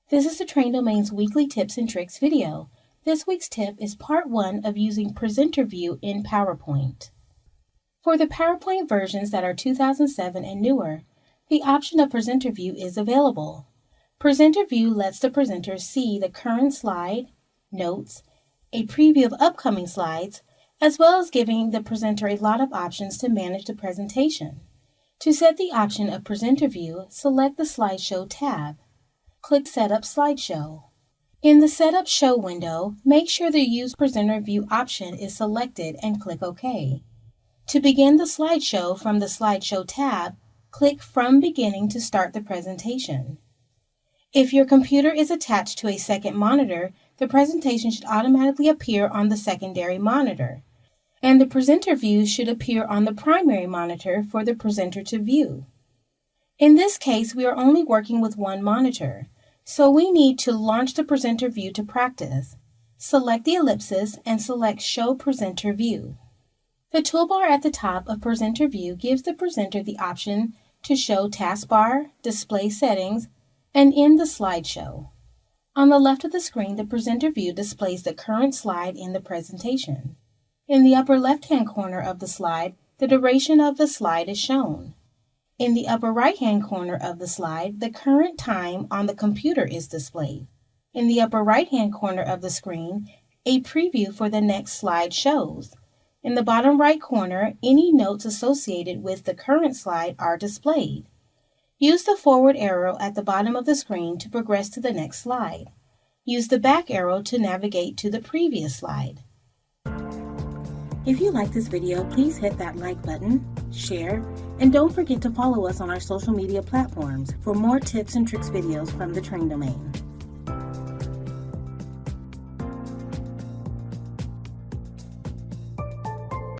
This is the Train Domain's weekly tips and tricks video. This week's tip is part 1 of using Presenter View in PowerPoint. For the PowerPoint versions that are 2007 and newer, the option of Presenter View is available. Presenter View lets the presenter see the current slide, notes, a preview of upcoming slides, as well as giving the presenter a lot of options to manage the presentation. To set the option of Presenter View, select the Slideshow tab. Click Setup Slideshow. In the Setup Show window, make sure the Use Presenter View option is selected and click OK. To begin the slideshow from the Slideshow tab, click From Beginning to start the presentation. If your computer is attached to a second monitor, the presentation should automatically appear on the secondary monitor, and the presenter view should appear on the primary monitor for the presenter to view. In this case, we are only working with one monitor, so we need to launch the presenter view to practice. Select the ellipsis and select Show Presenter View. The toolbar at the top of Presenter View gives the presenter the option to show taskbar, display settings, and end the slideshow. On the left of the screen, the presenter view displays the current slide in the presentation. In the upper left-hand corner of the slide, the duration of the slide is shown. In the upper right-hand corner of the slide, the current time on the computer is displayed. In the upper right-hand corner of the screen, a preview for the next slide shows. In the bottom right corner, any notes associated with the current slide are displayed. Use the forward arrow at the bottom of the screen to progress to the next slide. Use the back arrow to navigate to the previous slide. If you like this video, please hit that like button, share, and don't forget to follow us on our social media platforms for more tips and tricks videos from the Train Domain.